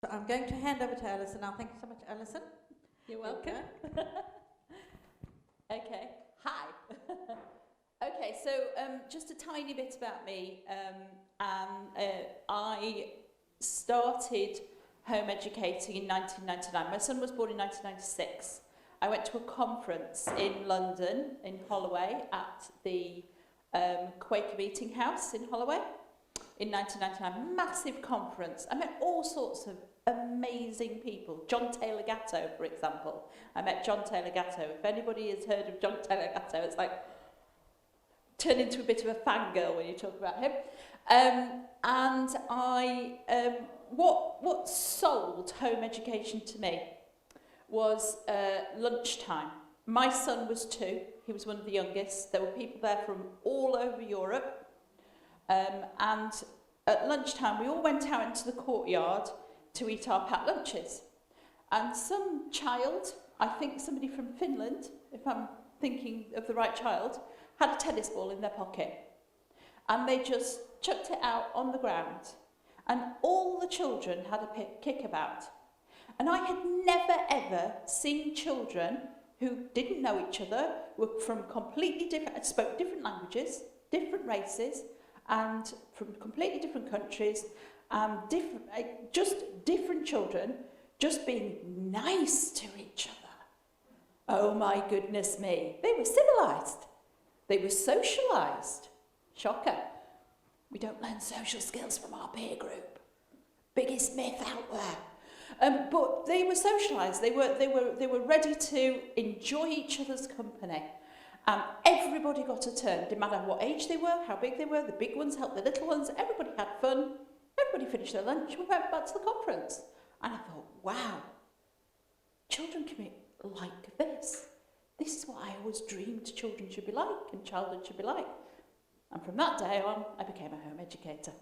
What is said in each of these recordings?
So I'm going to hand over to Alison now. Thank you so much, Alison. You're welcome. Okay, hi. Okay, so just a tiny bit about me. I started home educating in 1999. My son was born in 1996. I went to a conference in London, in Holloway, at the Quaker Meeting House in Holloway in 1999. Massive conference. I met all sorts of amazing people. John Taylor Gatto, for example. I met John Taylor Gatto. If anybody has heard of John Taylor Gatto, it's like turn into a bit of a fangirl when you talk about him. And what sold home education to me was lunchtime. My son was 2. He was one of the youngest. There were people there from all over Europe. And at lunchtime, we all went out into the courtyard to eat our packed lunches. And some child, I think somebody from Finland, if I'm thinking of the right child, had a tennis ball in their pocket. And they just chucked it out on the ground. And all the children had a kick about. And I had never, ever seen children who didn't know each other, were from completely different, spoke different languages, different races, and from completely different countries, just different children, just being nice to each other. Oh my goodness me. They were civilised. They were socialised. Shocker. We don't learn social skills from our peer group. Biggest myth out there. But they were socialised. They were ready to enjoy each other's company. And everybody got a turn. Didn't matter what age they were, how big they were. The big ones helped the little ones. Everybody had fun. Everybody finished their lunch. We went back to the conference. And I thought, wow, children can be like this. This is what I always dreamed children should be like and childhood should be like. And from that day on, I became a home educator.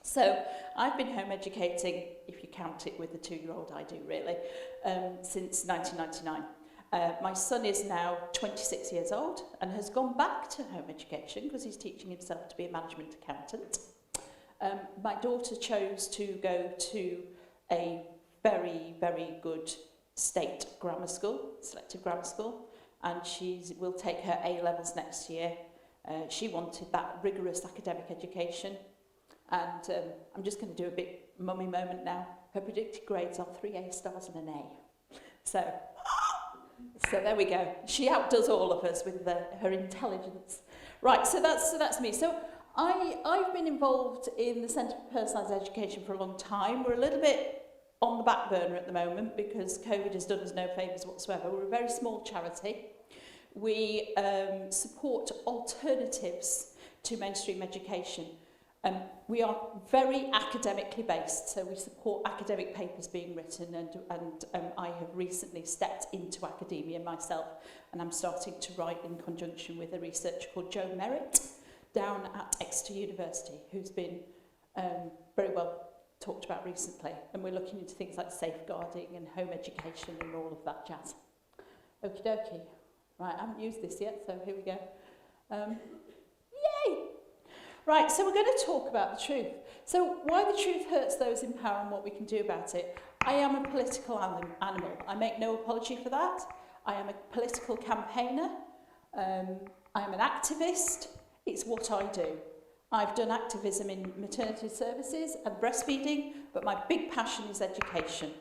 So I've been home educating, if you count it with the 2-year-old, I do really, since 1999. My son is now 26 years old and has gone back to home education because he's teaching himself to be a management accountant. My daughter chose to go to a very, very good state grammar school, selective grammar school, and she will take her A-levels next year. She wanted that rigorous academic education, and I'm just going to do a big mummy moment now. Her predicted grades are 3 A stars and an A. So there we go. She outdoes all of us with her intelligence. Right, so that's me. So I've been involved in the Centre for Personalised Education for a long time. We're a little bit on the back burner at the moment because COVID has done us no favours whatsoever. We're a very small charity. We support alternatives to mainstream education. We are very academically based, so we support academic papers being written, and I have recently stepped into academia myself, and I'm starting to write in conjunction with a researcher called Joe Merritt down at Exeter University, who's been very well talked about recently, and we're looking into things like safeguarding and home education and all of that jazz. Okie dokie. Right, I haven't used this yet, so here we go. Yay! Right, so we're going to talk about the truth. So why the truth hurts those in power and what we can do about it. I am a political animal. I make no apology for that. I am a political campaigner. I am an activist. It's what I do. I've done activism in maternity services and breastfeeding, but my big passion is education.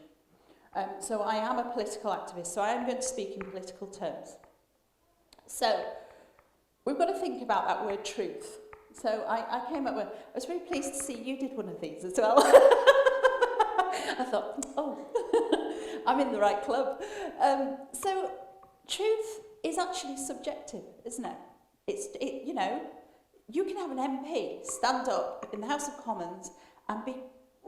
So I am a political activist, so I am going to speak in political terms. So we've got to think about that word truth. So I came up with, I was very pleased to see you did one of these as well. I thought, oh, I'm in the right club. So truth is actually subjective, isn't it? You know, you can have an MP stand up in the House of Commons and be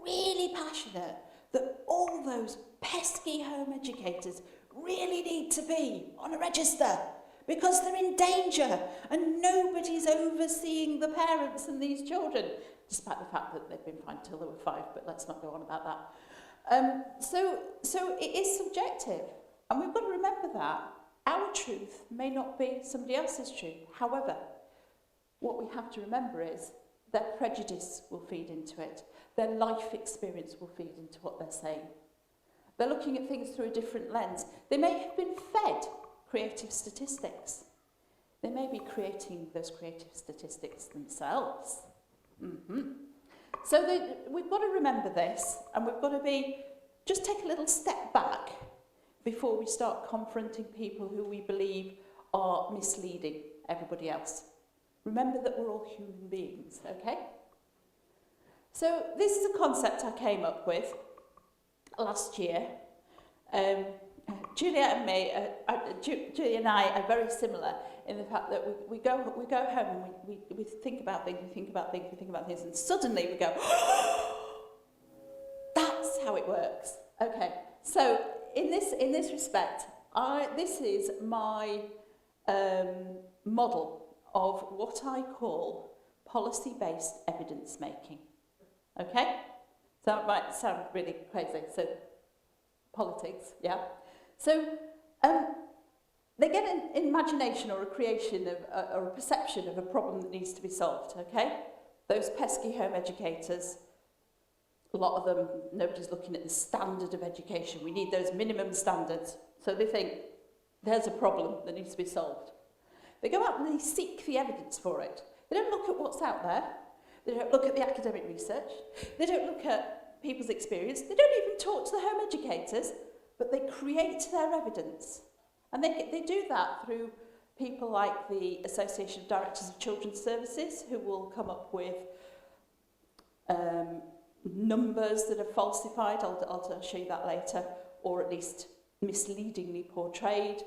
really passionate that all those pesky home educators really need to be on a register because they're in danger and nobody's overseeing the parents and these children, despite the fact that they've been fined till they were 5, but let's not go on about that. So it is subjective, and we've got to remember that. Our truth may not be somebody else's truth. However, what we have to remember is that prejudice will feed into it. their life experience will feed into what they're saying. They're looking at things through a different lens. They may have been fed creative statistics. They may be creating those creative statistics themselves. So we've got to remember this, and we've got to just take a little step back before we start confronting people who we believe are misleading everybody else. Remember that we're all human beings, okay? So this is a concept I came up with last year. Julia and I are very similar in the fact that we go home and we think about things, and suddenly we go, that's how it works. Okay, so in this respect, this is my model of what I call policy-based evidence making. Okay, so it might sound really crazy. So politics, yeah. So they get an imagination or a creation of or a perception of a problem that needs to be solved. Okay, those pesky home educators. A lot of them, nobody's looking at the standard of education. We need those minimum standards. So they think there's a problem that needs to be solved. They go out and they seek the evidence for it. They don't look at what's out there. They don't look at the academic research. They don't look at people's experience. They don't even talk to the home educators, but they create their evidence. And they do that through people like the Association of Directors of Children's Services, who will come up with numbers that are falsified. I'll show you that later, or at least misleadingly portrayed.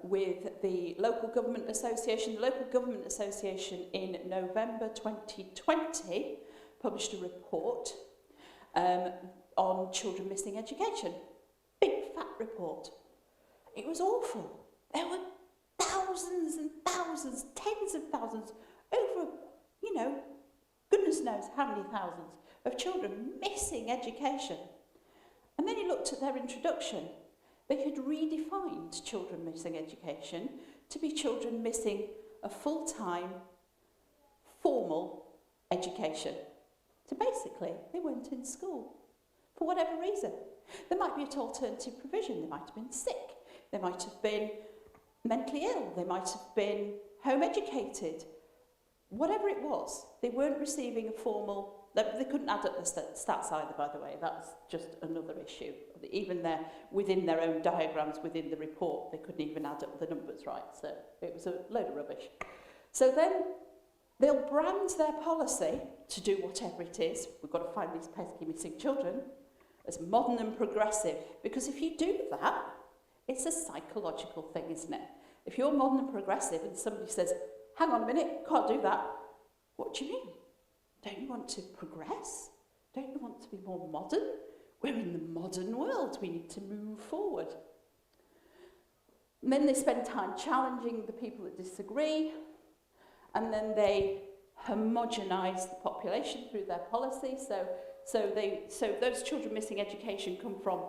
With the Local Government Association. The Local Government Association in November 2020 published a report on children missing education. Big fat report. It was awful. There were thousands and thousands, tens of thousands, over, goodness knows how many thousands of children missing education. And then you looked at their introduction. They had redefined children missing education to be children missing a full-time, formal education. So basically, they weren't in school for whatever reason. There might be an alternative provision. They might have been sick. They might have been mentally ill. They might have been home educated. Whatever it was, they weren't receiving a formal. They couldn't add up the stats either, by the way. That's just another issue. Even within their own diagrams, within the report, they couldn't even add up the numbers right. So it was a load of rubbish. So then they'll brand their policy to do whatever it is. We've got to find these pesky missing children as modern and progressive. Because if you do that, it's a psychological thing, isn't it? If you're modern and progressive and somebody says, hang on a minute, can't do that. What do you mean? Don't you want to progress? Don't you want to be more modern? We're in the modern world. We need to move forward. And then they spend time challenging the people that disagree. And then they homogenise the population through their policy. So those children missing education come from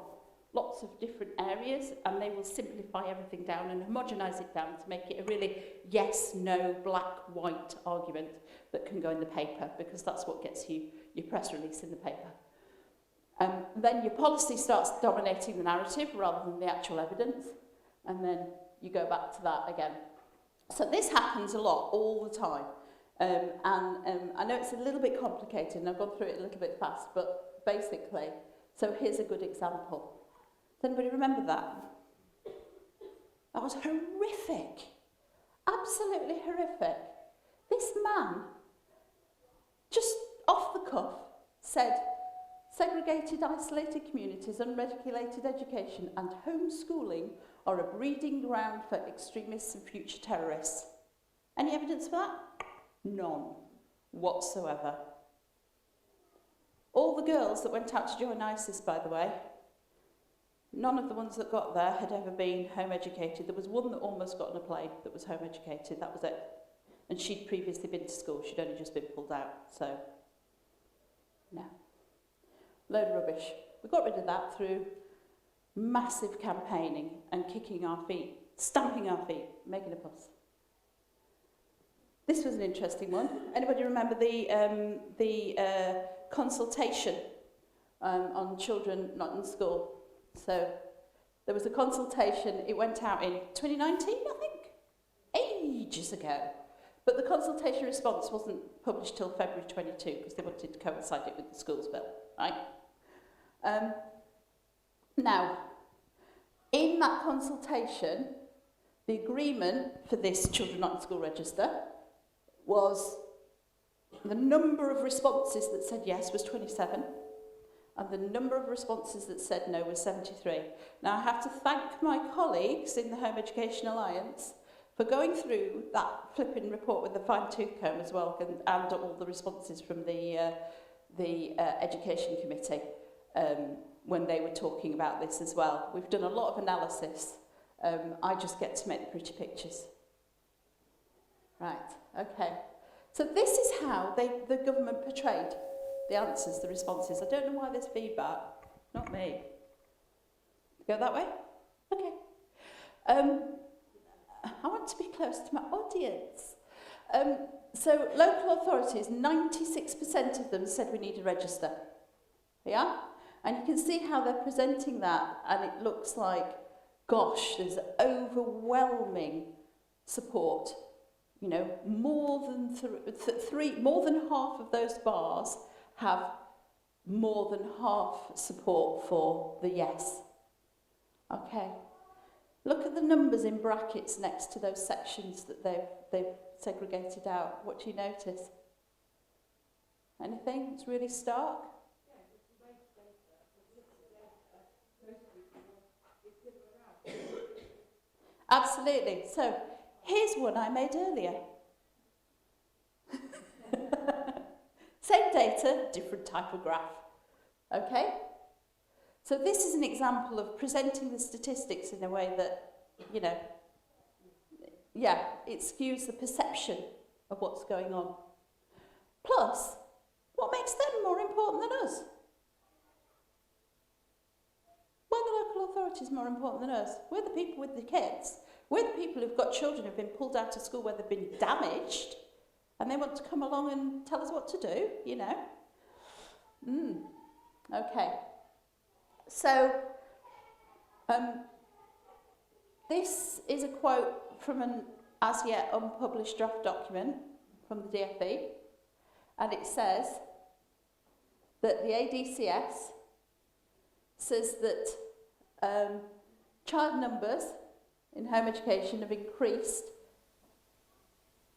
lots of different areas, and they will simplify everything down and homogenise it down to make it a really yes, no, black, white argument that can go in the paper, because that's what gets you your press release in the paper. Then your policy starts dominating the narrative rather than the actual evidence, and then you go back to that again. So this happens a lot, all the time. I know it's a little bit complicated, and I've gone through it a little bit fast, but basically, so here's a good example. Does anybody remember that? That was horrific. Absolutely horrific. This man, just off the cuff, said, segregated, isolated communities, unregulated education and homeschooling are a breeding ground for extremists and future terrorists. Any evidence for that? None whatsoever. All the girls that went out to join ISIS, by the way, none of the ones that got there had ever been home educated. There was one that almost got on a plane that was home educated, that was it. And she'd previously been to school, she'd only just been pulled out, so no. Load of rubbish. We got rid of that through massive campaigning and kicking our feet, stamping our feet, making a fuss. This was an interesting one. Anybody remember the consultation on children not in school. So there was a consultation, it went out in 2019, I think, ages ago. But the consultation response wasn't published till February 22 because they wanted to coincide it with the schools bill, right? Now, in that consultation, the agreement for this Children Not in School register was the number of responses that said yes was 27, and the number of responses that said no was 73. Now, I have to thank my colleagues in the Home Education Alliance for going through that flipping report with the fine-tooth comb as well, and all the responses from the Education Committee when they were talking about this as well. We've done a lot of analysis. I just get to make the pretty pictures. Right, okay. So this is how the government portrayed the answers, the responses. I don't know why there's feedback. Not me. Go that way? Okay. I want to be close to my audience. So local authorities, 96% of them said we need a register. Yeah? And you can see how they're presenting that, and it looks like, gosh, there's overwhelming support. You know, more than half of those bars have more than half support for the yes. Okay. Look at the numbers in brackets next to those sections that they've segregated out. What do you notice? Anything? It's really stark. Absolutely. So here's one I made earlier. Same data, different type of graph. Okay? So this is an example of presenting the statistics in a way that, you know, yeah, it skews the perception of what's going on. Plus, what makes them more important than us? Why are the local authorities more important than us? We're the people with the kids. We're the people who've got children who've been pulled out of school where they've been damaged, and they want to come along and tell us what to do, you know. Okay. So, this is a quote from an as yet unpublished draft document from the DfE, and it says that the ADCS says that child numbers in home education have increased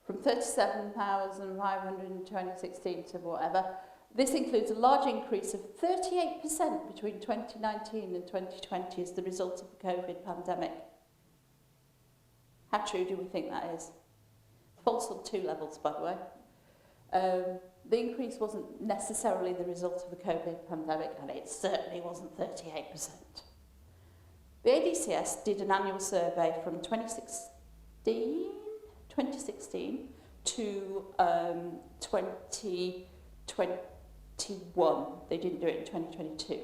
from 37,500 in 2016 to whatever. This includes a large increase of 38% between 2019 and 2020 as the result of the COVID pandemic. How true do we think that is? False on two levels, by the way. The increase wasn't necessarily the result of the COVID pandemic, and it certainly wasn't 38%. The ADCS did an annual survey from 2016 to 2021. They didn't do it in 2022.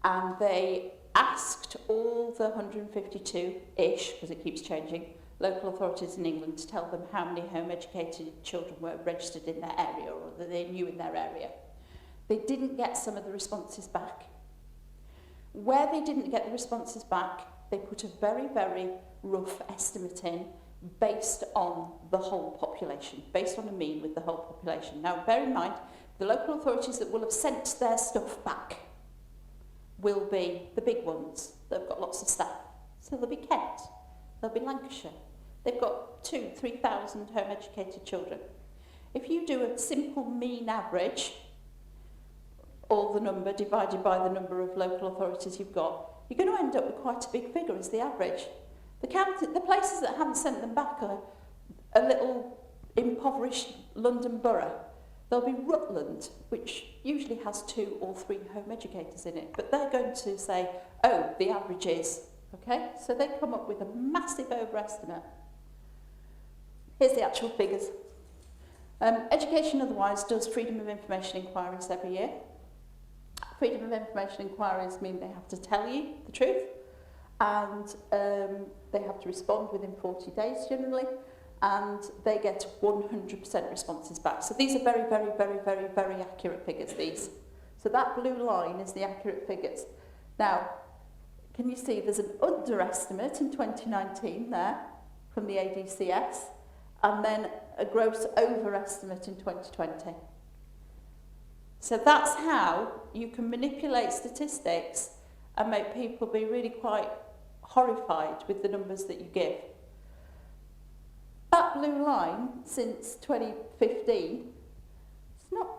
And they asked all the 152-ish, because it keeps changing, local authorities in England to tell them how many home-educated children were registered in their area or that they knew in their area. They didn't get some of the responses back. Where they didn't get the responses back, they put a very, very rough estimate in based on the whole population, based on a mean with the whole population. Now, bear in mind, the local authorities that will have sent their stuff back will be the big ones that have got lots of staff. So there'll be Kent, there'll be Lancashire. They've got 2,000-3,000 home-educated children. If you do a simple mean average, all the number divided by the number of local authorities you've got, you're going to end up with quite a big figure as the average. The places that haven't sent them back are a little impoverished London borough. There'll be Rutland, which usually has 2 or 3 home educators in it, but they're going to say, oh, the average is, okay? So they come up with a massive overestimate. Here's the actual figures. Education Otherwise does Freedom of Information inquiries every year. Freedom of Information inquiries mean they have to tell you the truth, and they have to respond within 40 days generally, and they get 100% responses back. So these are very, very, very, very, very accurate figures, these. So that blue line is the accurate figures. Now, can you see there's an underestimate in 2019 there from the ADCS, and then a gross overestimate in 2020. So that's how you can manipulate statistics and make people be really quite horrified with the numbers that you give. That blue line, since 2015, it's not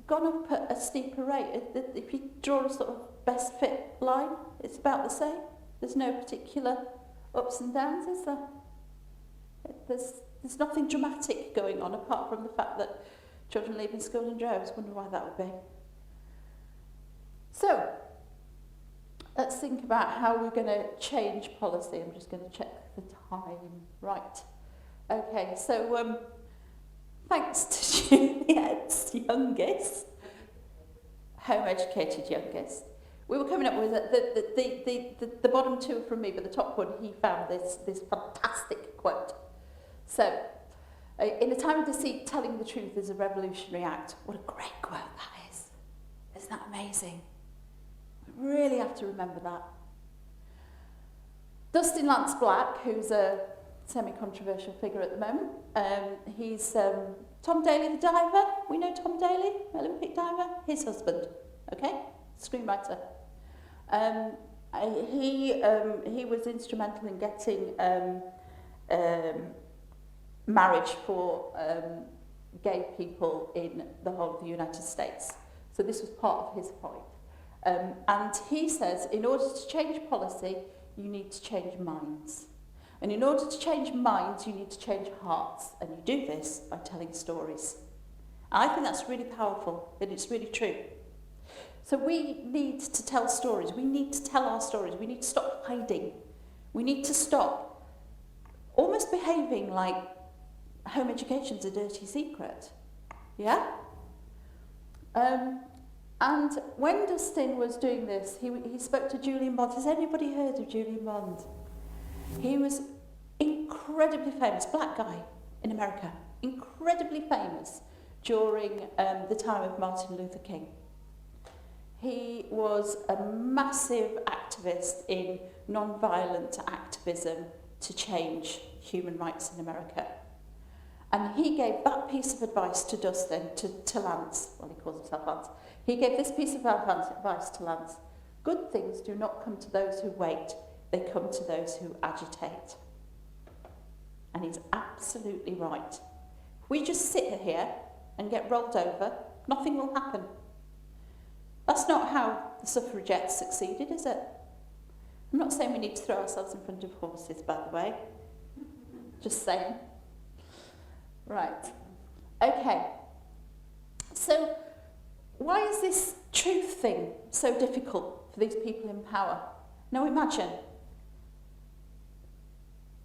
gone up at a steeper rate. If you draw a sort of best fit line, it's about the same. There's no particular ups and downs, is there? There's nothing dramatic going on apart from the fact that children leaving school in droves. Wonder why that would be. So, let's think about how we're going to change policy. I'm just going to check the time. Right. Okay, so thanks to Juliet's youngest, home-educated youngest, we were coming up with the bottom two are from me, but the top one, he found this fantastic quote. So, in a time of deceit, telling the truth is a revolutionary act. What a great quote that is. Isn't that amazing? We really have to remember that. Dustin Lance Black, who's a semi-controversial figure at the moment, he's Tom Daley the diver. We know Tom Daley, Olympic diver, his husband, okay? Screenwriter. He was instrumental in getting marriage for gay people in the whole of the United States. So this was part of his fight. And he says, in order to change policy, you need to change minds. And in order to change minds, you need to change hearts. And you do this by telling stories. I think that's really powerful, and it's really true. So we need to tell stories. We need to tell our stories. We need to stop hiding. We need to stop almost behaving like home education's a dirty secret. Yeah? And when Dustin was doing this, he spoke to Julian Bond. Has anybody heard of Julian Bond? He was incredibly famous, black guy in America, incredibly famous during the time of Martin Luther King. He was a massive activist in non-violent activism to change human rights in America. And he gave that piece of advice to Dustin, to Lance, well, he calls himself Lance. He gave this piece of advice to Lance. Good things do not come to those who wait, they come to those who agitate. And he's absolutely right. If we just sit here and get rolled over, nothing will happen. That's not how the suffragettes succeeded, is it? I'm not saying we need to throw ourselves in front of horses, by the way. Just saying. Right. Okay. So, why is this truth thing so difficult for these people in power? Now imagine,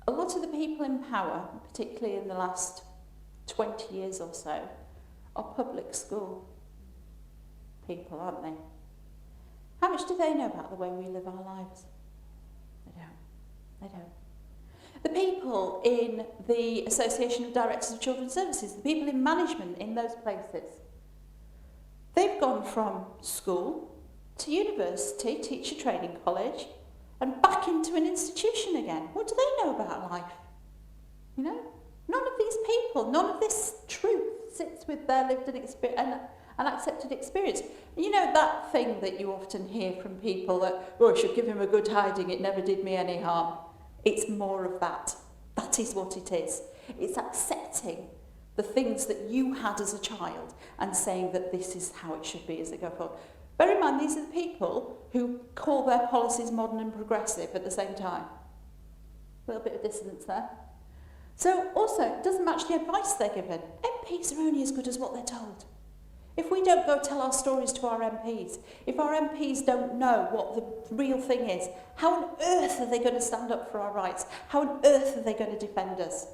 a lot of the people in power, particularly in the last 20 years or so, are public school people, aren't they? How much do they know about the way we live our lives? They don't. They don't. The people in the Association of Directors of Children's Services, the people in management in those places, they've gone from school to university, teacher training college, and back into an institution again. What do they know about life? You know? None of these people, none of this truth sits with their lived and accepted experience. You know that thing that you often hear from people that, oh, I should give him a good hiding, it never did me any harm. It's more of that. That is what it is. It's accepting the things that you had as a child and saying that this is how it should be as they go forward. Bear in mind, these are the people who call their policies modern and progressive at the same time. A little bit of dissonance there. So also, it doesn't match the advice they're given. MPs are only as good as what they're told. If we don't go tell our stories to our MPs, if our MPs don't know what the real thing is, how on earth are they going to stand up for our rights? How on earth are they going to defend us?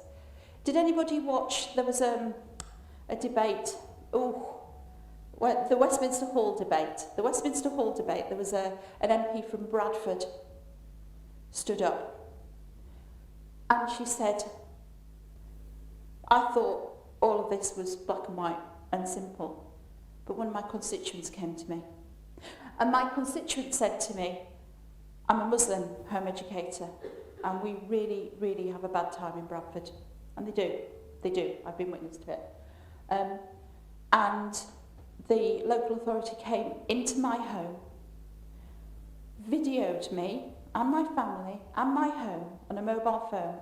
Did anybody watch, there was a debate, the Westminster Hall debate. The Westminster Hall debate, there was an MP from Bradford stood up and she said, I thought all of this was black and white and simple. But one of my constituents came to me. And my constituent said to me, I'm a Muslim home educator, and we really, really have a bad time in Bradford. And they do. I've been witness to it. And the local authority came into my home, videoed me and my family and my home on a mobile phone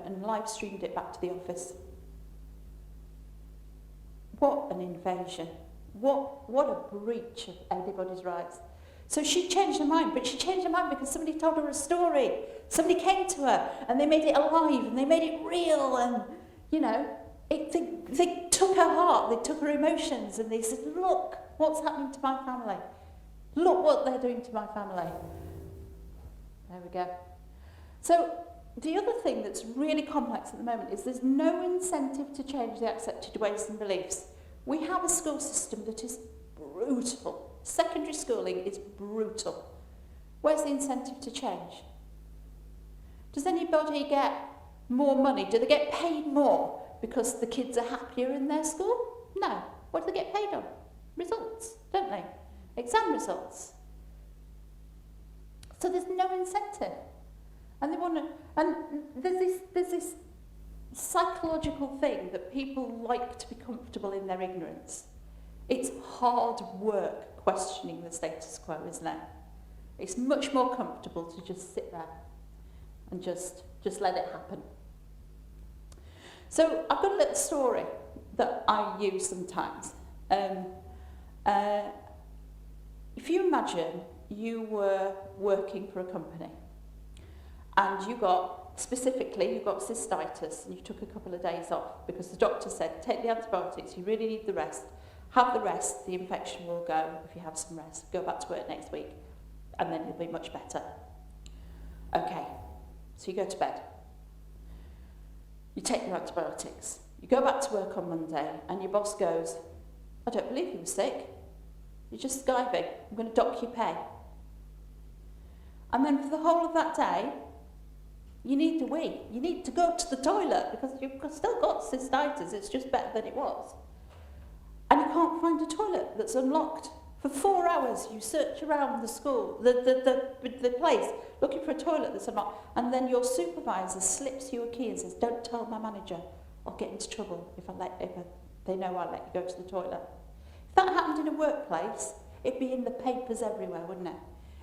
and live streamed it back to the office. What an invasion. What a breach of anybody's rights. So she changed her mind, but she changed her mind because somebody told her a story. Somebody came to her and they made it alive and they made it real, and, you know, they took her heart, they took her emotions, and they said, look what's happening to my family. Look what they're doing to my family. There we go. So the other thing that's really complex at the moment is there's no incentive to change the accepted ways and beliefs. We have a school system that is brutal. Secondary schooling is brutal. Where's the incentive to change? Does anybody get more money? Do they get paid more because the kids are happier in their school? No. What do they get paid on? Results, don't they? Exam results. So there's no incentive. And they want to, and there's this psychological thing that people like to be comfortable in their ignorance. It's hard work questioning the status quo, isn't it? It's much more comfortable to just sit there and just let it happen. So I've got a little story that I use sometimes. If you imagine you were working for a company and you got cystitis and you took a couple of days off because the doctor said, take the antibiotics, you really need the rest. Have the rest, the infection will go if you have some rest. Go back to work next week and then you'll be much better. Okay, so you go to bed. You take your antibiotics. You go back to work on Monday and your boss goes, I don't believe you were sick. You're just skiving. I'm going to dock your pay. And then for the whole of that day, you need to wee. You need to go to the toilet because you've still got cystitis. It's just better than it was. And you can't find a toilet that's unlocked. For 4 hours, you search around the school, the place, looking for a toilet that's unlocked. And then your supervisor slips you a key and says, don't tell my manager. I'll get into trouble if they know I let you go to the toilet. If that happened in a workplace, it'd be in the papers everywhere, wouldn't it?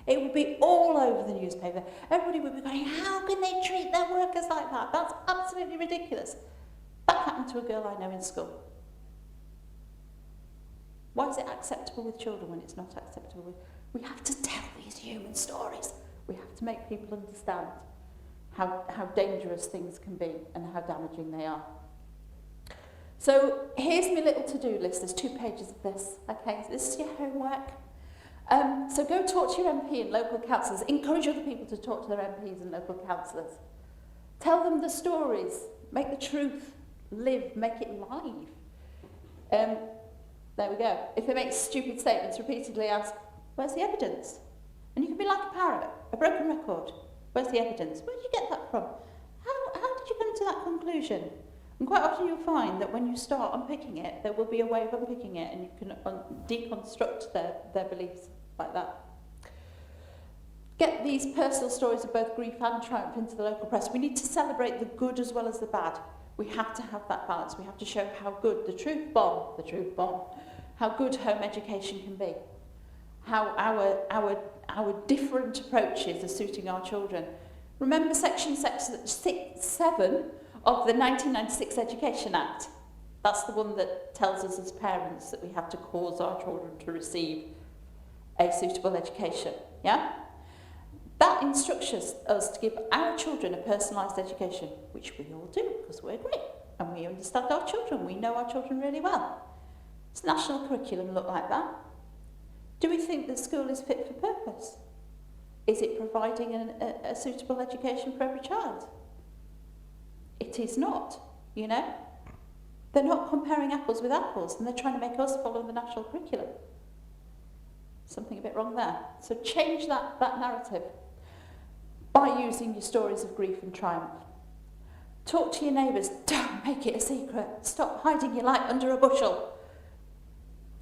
It would be all over the newspaper. Everybody would be going, how can they treat their workers like that? That's absolutely ridiculous. That happened to a girl I know in school. Why is it acceptable with children when it's not acceptable with... We have to tell these human stories. We have to make people understand how dangerous things can be and how damaging they are. So here's my little to-do list. There's 2 pages of this. Okay, so this is your homework. So go talk to your MP and local councillors. Encourage other people to talk to their MPs and local councillors. Tell them the stories. Make the truth live. Make it live. There we go. If they make stupid statements, repeatedly ask, where's the evidence? And you can be like a parrot, a broken record. Where's the evidence? Where did you get that from? How did you come to that conclusion? And quite often you'll find that when you start unpicking it, there will be a way of unpicking it and you can deconstruct their beliefs like that. Get these personal stories of both grief and triumph into the local press. We need to celebrate the good as well as the bad. We have to have that balance. We have to show how good the truth bomb, how good home education can be, how our different approaches are suiting our children. Remember Section 7 of the 1996 Education Act. That's the one that tells us as parents that we have to cause our children to receive a suitable education. Yeah? That instructs us to give our children a personalised education, which we all do because we're great and we understand our children. We know our children really well. Does national curriculum look like that? Do we think that school is fit for purpose? Is it providing a suitable education for every child? It is not, you know. They're not comparing apples with apples and they're trying to make us follow the national curriculum. Something a bit wrong there. So change that narrative by using your stories of grief and triumph. Talk to your neighbours. Don't make it a secret. Stop hiding your light under a bushel.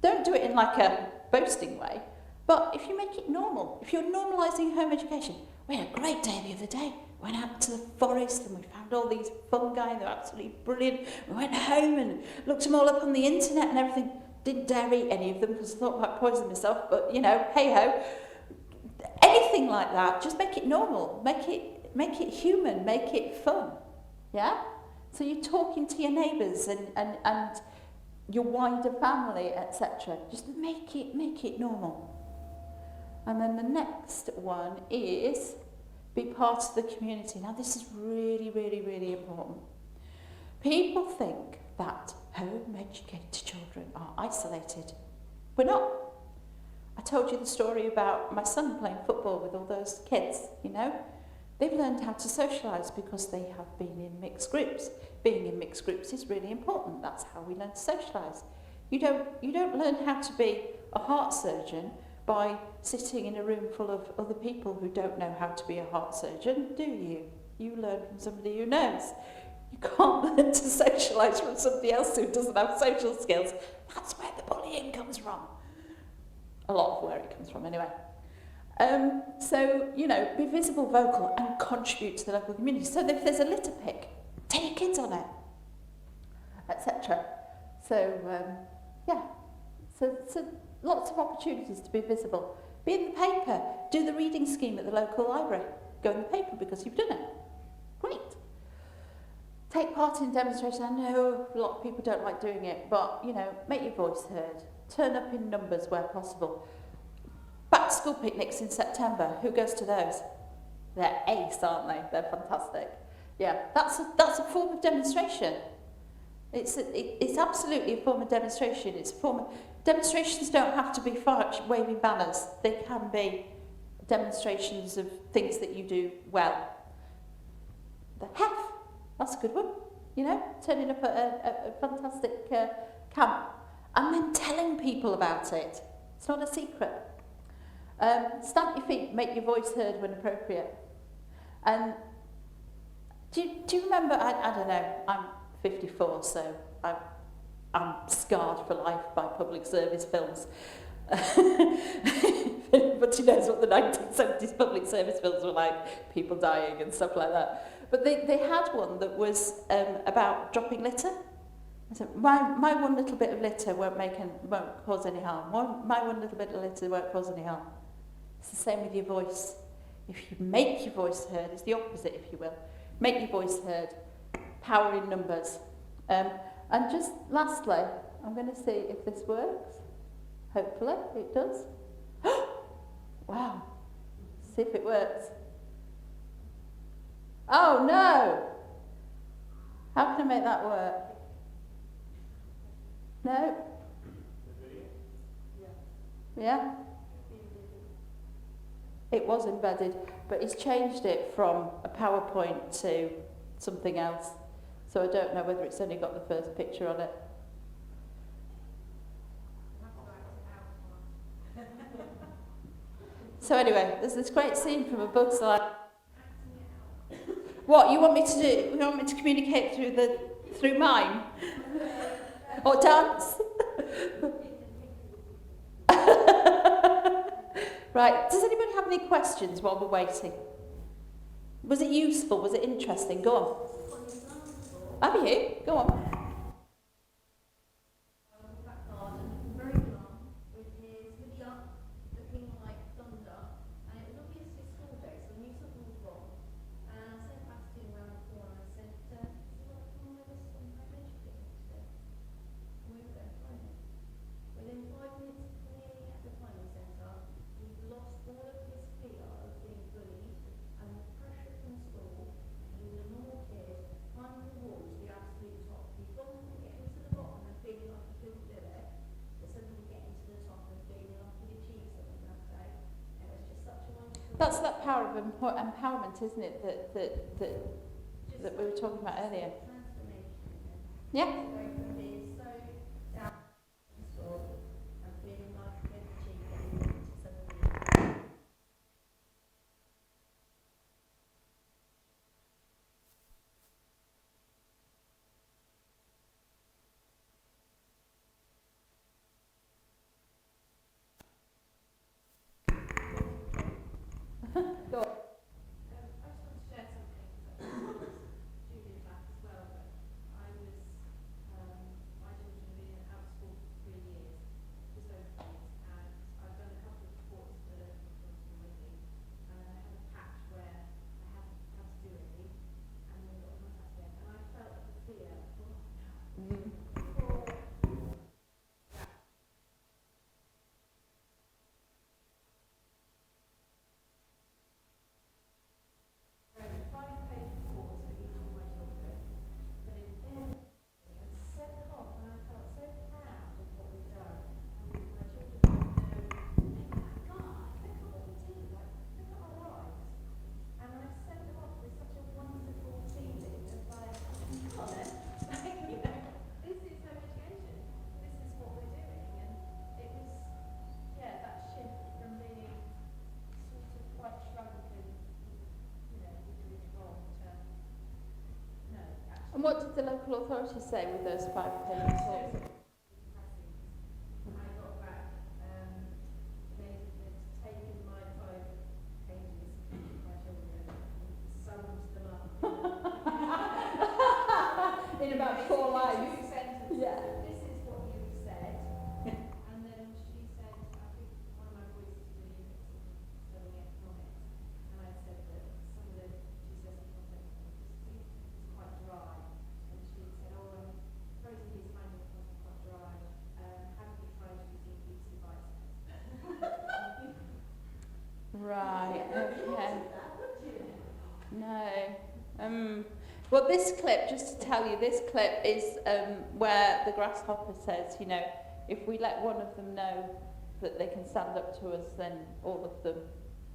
Don't do it in like a boasting way, but if you make it normal, if you're normalising home education. We had a great day the other day. Went out to the forest and we found all these fungi and they're absolutely brilliant. We went home and looked them all up on the internet and everything. Didn't dare eat any of them because I thought I might poison myself, but you know, hey ho. Anything like that, just make it normal, make it human, make it fun. Yeah? So you're talking to your neighbours and your wider family, etc. Just make it normal. And then the next one is be part of the community. Now this is really, really, really important. People think that home-educated children are isolated. We're not. I told you the story about my son playing football with all those kids, you know. They've learned how to socialise because they have been in mixed groups. Being in mixed groups is really important. That's how we learn to socialise. You don't learn how to be a heart surgeon by sitting in a room full of other people who don't know how to be a heart surgeon, do you? You learn from somebody who knows. You can't learn to socialise from somebody else who doesn't have social skills. That's where the bullying comes from. A lot of where it comes from, anyway. So, you know, be visible, vocal, and contribute to the local community. So if there's a litter pick, take your kids on it, etc. So, yeah. So lots of opportunities to be visible. Be in the paper. Do the reading scheme at the local library. Go in the paper because you've done it. Great. Take part in demonstrations. I know a lot of people don't like doing it, but, you know, make your voice heard. Turn up in numbers where possible. Back to school picnics in September. Who goes to those? They're ace, aren't they? They're fantastic. Yeah, that's a form of demonstration. It's absolutely a form of demonstration. It's a form of, demonstrations don't have to be waving banners. They can be demonstrations of things that you do well. The HEF, that's a good one. You know, turning up at a fantastic camp and then telling people about it. It's not a secret. Stamp your feet, make your voice heard when appropriate. And do you remember, I don't know, I'm 54, so I'm scarred for life by public service films. If anybody knows what the 1970s public service films were like, people dying and stuff like that. But they had one that was about dropping litter. I said, my one little bit of litter won't cause any harm. My one little bit of litter won't cause any harm. It's the same with your voice. If you make your voice heard, it's the opposite, if you will. Make your voice heard. Power in numbers. And just lastly, I'm going to see if this works. Hopefully it does. Wow. See if it works. Oh no! How can I make that work? No? Yeah? It was embedded, but he's changed it from a PowerPoint to something else. So I don't know whether it's only got the first picture on it. So anyway, there's this great scene from A Bug's Life. What you want me to do? You want me to communicate through mime? Or dance? Right, does anybody have any questions while we're waiting? Was it useful? Was it interesting? Go on. Have you? Go on. That's that power of empowerment, isn't it, that we were talking about earlier? Yeah? And what did the local authorities say with those 5 payments? I got back, they'd taken my 5 pages, my children, summed them up. In about 4 lines. 2 sentences. Yeah. This is what you've said. And then she said, I think one of my boys is really studying economics. And I said that some of the GCSE content is quite dry. And she said, oh, I'm afraid he's finding the content quite dry. Have you tried using BBC Bites? Right, okay. No. Well, this clip, just to tell you, this clip is where the grasshopper says, you know, if we let one of them know that they can stand up to us, then all of them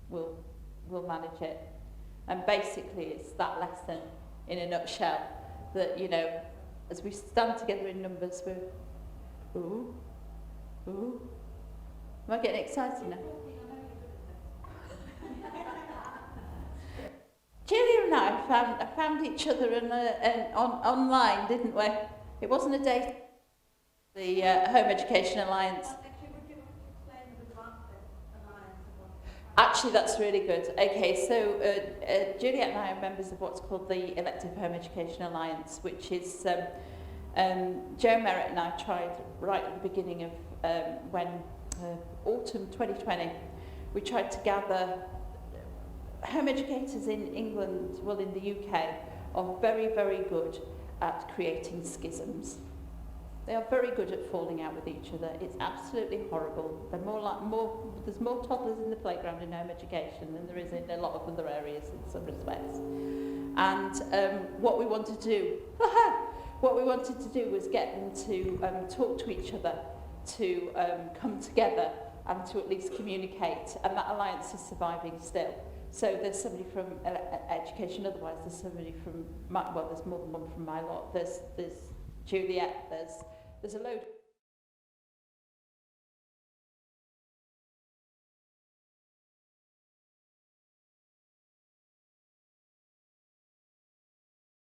will manage it. And basically, it's that lesson in a nutshell that, you know, as we stand together in numbers, we're, ooh, ooh. Am I getting excited now? Julia and I found each other online, didn't we? It wasn't a date. The Home Education Alliance. Actually, that's really good. Okay, so Juliet and I are members of what's called the Elective Home Education Alliance, which is Joe Merritt and I tried right at the beginning of when autumn 2020. We tried to gather home educators in England, well in the UK, are very, very good at creating schisms. They are very good at falling out with each other. It's absolutely horrible. They're there's more toddlers in the playground in home education than there is in a lot of other areas in some respects. And what we wanted to do was get them to talk to each other, to come together and to at least communicate. And that alliance is surviving still. So there's somebody from education, otherwise there's somebody from, there's more than one from my lot. There's Juliet, there's a load